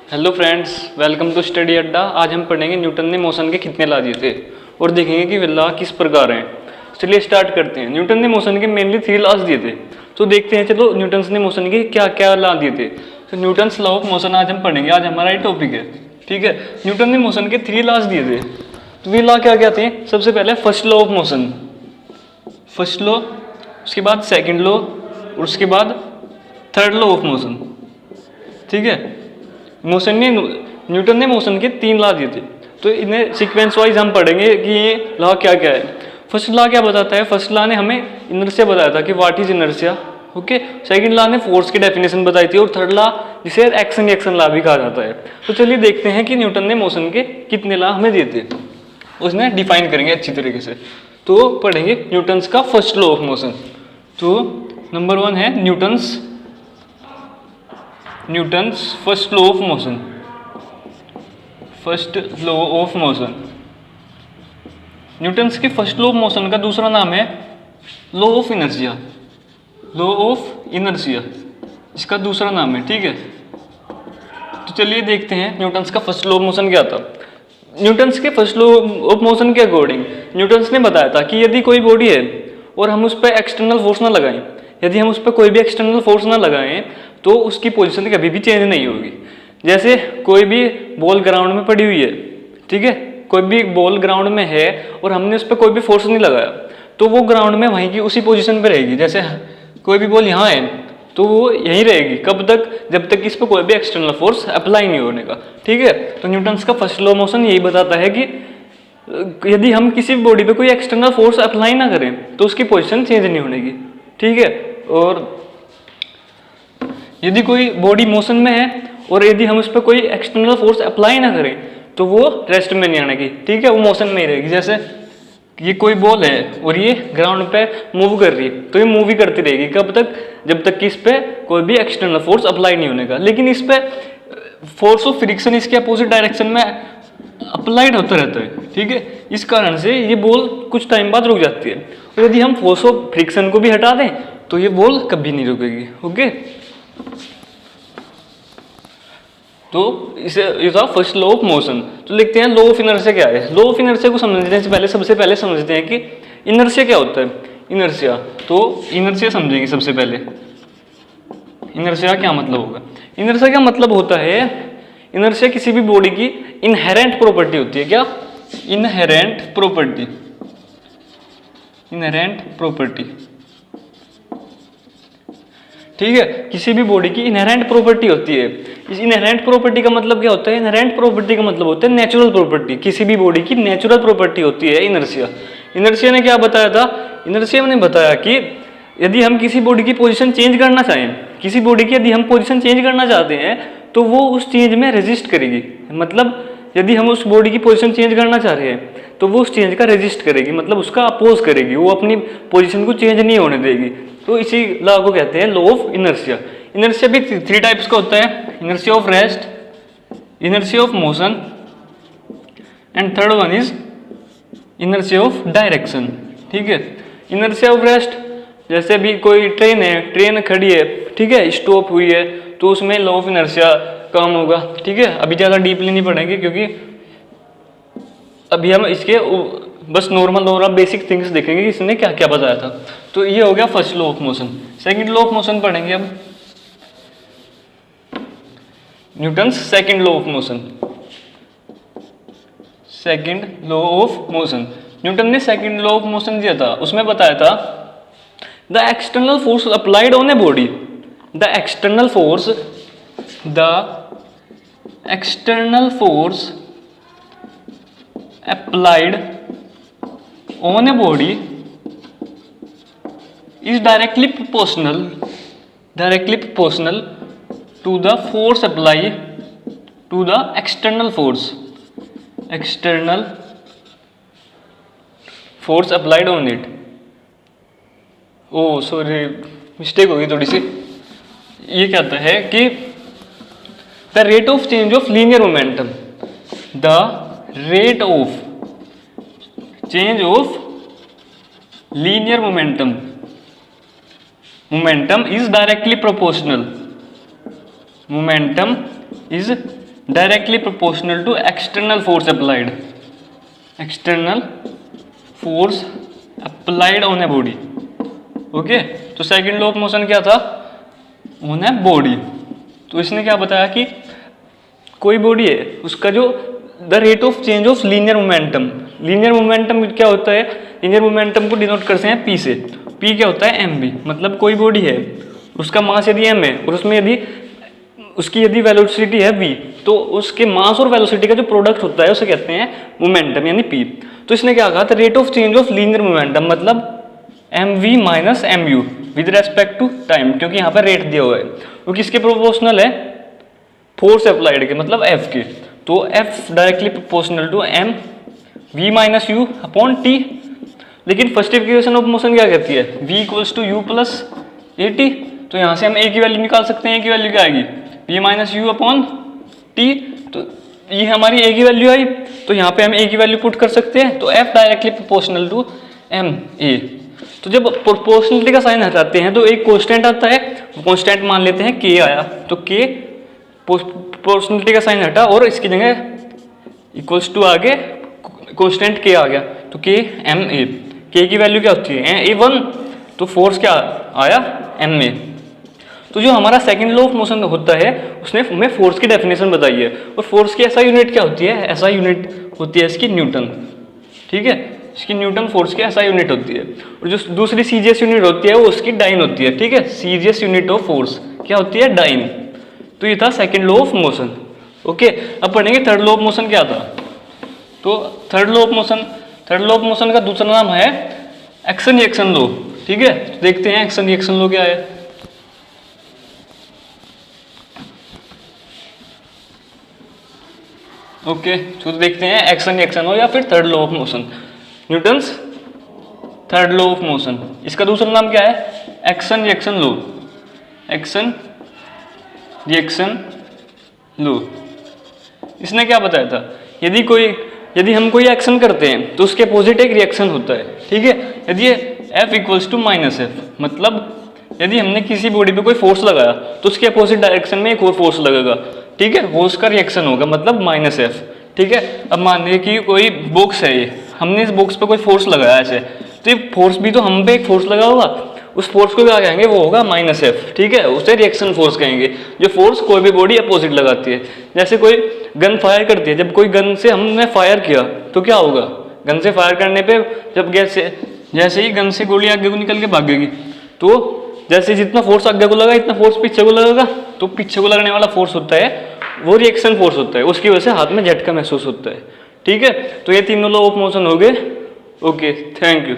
Hello friends, welcome to study Adda. आज हम पढ़ेंगे न्यूटन ने मोशन के कितने ला दिए थे और देखेंगे कि वे लॉ किस प्रकार हैं। चलिए स्टार्ट करते हैं। न्यूटन ने मोशन के मेनली 3 लॉज दिए थे, तो देखते हैं चलो न्यूटन ने मोशन के क्या क्या लॉ दिए थे। तो न्यूटन्स लॉ ऑफ मोशन आज हम पढ़ेंगे, आज हमारा ये टॉपिक है। ठीक है, न्यूटन ने मोशन के 3 लॉज दिए थे। तो वे लॉ क्या क्या थे? सबसे पहले first law of motion, first law, उसके बाद सेकेंड लॉ और उसके बाद थर्ड लॉ ऑफ मोशन। ठीक है, न्यूटन ने मोशन के 3 लॉ दिए थे, तो इन्हें सीक्वेंस वाइज हम पढ़ेंगे कि ये लॉ क्या क्या है। फर्स्ट लॉ क्या बताता है? फर्स्ट लॉ ने हमें इनर्शिया बताया था कि what is inertia. Okay, second law ने फोर्स की डेफिनेशन बताई थी और थर्ड लॉ जिसे एक्शन रिएक्शन लॉ भी कहा जाता है। तो चलिए देखते हैं कि न्यूटन ने मोशन के कितने लॉ हमें दिए थे, उसने डिफाइन करेंगे अच्छी तरीके से। तो पढ़ेंगे न्यूटन्स का फर्स्ट लॉ ऑफ मोशन। तो नंबर 1 है Newton's first law of motion. First law of motion, Newton's के फर्स्ट लॉ ऑफ मोशन का दूसरा नाम है law of inertia. Law of inertia इसका दूसरा नाम है। ठीक है, तो चलिए देखते हैं न्यूटन्स का फर्स्ट लॉ ऑफ मोशन क्या था। न्यूटन्स के फर्स्ट लॉ ऑफ मोशन के अकॉर्डिंग न्यूटन्स ने बताया था कि यदि कोई बॉडी है और हम उस पर एक्सटर्नल फोर्स ना लगाएं, यदि हम उस पर कोई भी एक्सटर्नल फोर्स ना लगाएं तो उसकी पोजीशन कभी भी चेंज नहीं होगी। जैसे कोई भी बॉल ग्राउंड में पड़ी हुई है, ठीक है, कोई भी बॉल ग्राउंड में है और हमने उस पर कोई भी फोर्स नहीं लगाया तो वो ग्राउंड में वहीं की उसी पोजीशन पे रहेगी। जैसे कोई भी बॉल यहाँ है तो वो यहीं रहेगी, कब तक? जब तक इस पर कोई भी एक्सटर्नल फोर्स अप्लाई नहीं होने का। ठीक है, तो न्यूटन्स का फर्स्ट लॉ ऑफ मोशन यही बताता है कि यदि हम किसी बॉडी पे कोई एक्सटर्नल फोर्स अप्लाई ना करें तो उसकी पोजीशन चेंज नहीं होने की। ठीक है, और यदि कोई बॉडी मोशन में है और यदि हम उस पर कोई एक्सटर्नल फोर्स अप्लाई ना करें तो वो रेस्ट में नहीं आने की। ठीक है, वो मोशन में ही रहेगी। जैसे ये कोई बॉल है और ये ग्राउंड पे मूव कर रही है तो ये मूव ही करती रहेगी, कब तक? जब तक कि इस पे कोई भी एक्सटर्नल फोर्स अप्लाई नहीं होने का। लेकिन इस पे फोर्स ऑफ फ्रिक्शन इसके अपोजिट डायरेक्शन में अप्लाइड होता रहता है। ठीक है, इस कारण से ये बॉल कुछ टाइम बाद रुक जाती है और यदि हम फोर्स ऑफ फ्रिक्शन को भी हटा दें तो ये बॉल कभी नहीं रुकेगी। ओके, तो इसे ये था फर्स्ट लॉ ऑफ मोशन। तो लिखते हैं लॉ ऑफ इनर्शिया क्या है। लॉ ऑफ इनर्शिया को समझने से पहले सबसे पहले समझते हैं कि इनर्शिया क्या होता है। इनर्शिया, तो इनर्शिया समझेंगे सबसे पहले। इनर्शिया क्या मतलब होगा? इनर्शिया क्या मतलब होता है? इनर्शिया किसी भी बॉडी की इनहेरेंट प्रॉपर्टी होती है। क्या? Inherent property. इनहेरेंट प्रॉपर्टी, ठीक है, किसी भी बॉडी की इनहेरेंट प्रॉपर्टी होती है। इस इनहेरेंट प्रॉपर्टी का मतलब क्या होता है? इनहेरेंट प्रॉपर्टी का मतलब होता है नेचुरल प्रॉपर्टी। किसी भी बॉडी की नेचुरल प्रॉपर्टी होती है इनर्शिया। इनर्शिया ने क्या बताया था? इनर्शिया ने बताया कि यदि हम किसी बॉडी की पोजीशन चेंज करना चाहें, किसी बॉडी की यदि हम पोजीशन चेंज करना चाहते हैं तो वो उस चेंज में रेजिस्ट करेगी। मतलब यदि हम उस बॉडी की पोजीशन चेंज करना चाह रहे हैं तो वो उस चेंज का रेजिस्ट करेगी, मतलब उसका अपोज करेगी, वो अपनी पोजीशन को चेंज नहीं होने देगी। तो इसी लॉ को कहते हैं लॉ ऑफ इनर्शिया। इनर्शिया भी 3 टाइप्स का होता है, inertia of rest, inertia of motion and third one is inertia of direction. ठीक है, इनर्शिया ऑफ रेस्ट, जैसे भी कोई ट्रेन है, ट्रेन खड़ी है, ठीक है, स्टॉप हुई है, तो उसमें लॉ ऑफ इनर्शिया काम होगा। ठीक है, अभी ज़्यादा डीपली नहीं पढ़ेंगे क्योंकि अभी हम इसके बस नॉर्मल बेसिक थिंग्स देखेंगे कि इसने क्या क्या बताया था। तो ये हो गया first law of motion. Second law of motion पढ़ेंगे अब, Newton's second law of motion. Second law of motion, Newton ने सेकंड लॉ ऑफ मोशन दिया था, उसमें बताया था the external force applied on a body, the external force applied on a body is directly proportional to the force applied to the external force applied on it। Oh sorry, mistake होगी थोड़ी सी। ये कहता है कि the rate of change of linear momentum, the rate of change of linear momentum is directly proportional directly proportional to external force applied, external force applied on a body. Okay, तो second law of motion क्या था, on a body. तो इसने क्या बताया कि कोई body है उसका जो the rate of change of linear momentum, linear momentum क्या होता है, लीनियर मोमेंटम को डिनोट करते हैं पी से, पी क्या होता है एम बी। मतलब कोई बॉडी है उसका मास यदि एम है और उसमें यदि उसकी यदि वेलोसिटी है v, तो उसके मास और वेलोसिटी का जो प्रोडक्ट होता है उसे कहते हैं मोमेंटम यानी p। तो इसने क्या कहा था, rate of change of linear momentum मतलब mv minus mu with respect to time, क्योंकि यहाँ पर रेट दिया हुआ है, वो किसके प्रोपोर्शनल है, फोर्स अप्लाइड के मतलब f के। तो f directly proportional to m v minus u upon t। लेकिन फर्स्ट इक्वेशन ऑफ मोशन क्या कहती है, v equals to u plus a t. तो यहाँ से हम a की वैल्यू निकाल सकते हैं, a की वैल्यू क्या आएगी, v minus u upon T. तो ये हमारी a की वैल्यू आई, तो यहाँ पे हम a की वैल्यू पुट कर सकते हैं। तो f directly proportional to m a। तो जब प्रोपोर्शनलिटी का साइन हटाते हैं तो एक कांस्टेंट आता है, कांस्टेंट मान लेते हैं k आया, तो k प्रोपोर्शनलिटी का साइन हटा और इसकी जगह इक्वल्स टू आगे कांस्टेंट k आ गया, तो k m a। k की वैल्यू क्या होती है a1, तो फोर्स क्या आया m a। तो जो हमारा सेकंड लॉ ऑफ मोशन होता है उसने हमें फोर्स की डेफिनेशन बताई है, और फोर्स की ऐसा यूनिट क्या होती है, ऐसा यूनिट होती है इसकी न्यूटन। ठीक है, इसकी न्यूटन फोर्स की ऐसा यूनिट होती है। और जो दूसरी सीजीएस यूनिट होती है वो उसकी डाइन होती है। ठीक है, सीजीएस यूनिट ऑफ फोर्स क्या होती है, डाइन। तो ये था second law of motion. Okay, अब पढ़ेंगे थर्ड लॉ ऑफ मोशन क्या था। तो थर्ड लॉ ऑफ मोशन का दूसरा नाम है एक्शन रिएक्शन लॉ। ठीक है, तो देखते हैं एक्शन रिएक्शन लॉ क्या है। ओके, तो देखते हैं एक्शन रिएक्शन लॉ या फिर third law of motion, Newton's third law of motion. इसका दूसरा नाम क्या है, action reaction law, action reaction law. इसने क्या बताया था, यदि हम कोई एक्शन करते हैं तो उसके अपोजिट एक रिएक्शन होता है। ठीक है, यदि F equals to minus F, मतलब यदि हमने किसी बॉडी पे कोई फोर्स लगाया तो उसके अपोजिट डायरेक्शन में एक और फोर्स लगेगा। ठीक है, वो उसका रिएक्शन होगा मतलब माइनस एफ। ठीक है, अब मान लीजिए कि कोई बॉक्स है, ये हमने इस बॉक्स पे कोई फोर्स लगाया ऐसे, तो ये फोर्स भी तो हम पे एक फोर्स लगा होगा, उस फोर्स को क्या कहेंगे, वो होगा माइनस एफ। ठीक है, उसे रिएक्शन फोर्स कहेंगे, जो फोर्स कोई भी बॉडी अपोजिट लगाती है। जैसे कोई गन फायर करती है, जब कोई गन से हमने फायर किया तो क्या होगा, गन से फायर करने पे जब जैसे ही गन से गोली आगे को निकल के भागेगी, तो जैसे जितना फोर्स आगे को लगा इतना फोर्स पीछे को लगेगा, तो पीछे को लगने वाला फोर्स होता है वो रिएक्शन फोर्स होता है, उसकी वजह से हाथ में झटका महसूस होता है। ठीक है, तो ये तीनों लॉ ऑफ मोशन हो गए। Okay, thank you.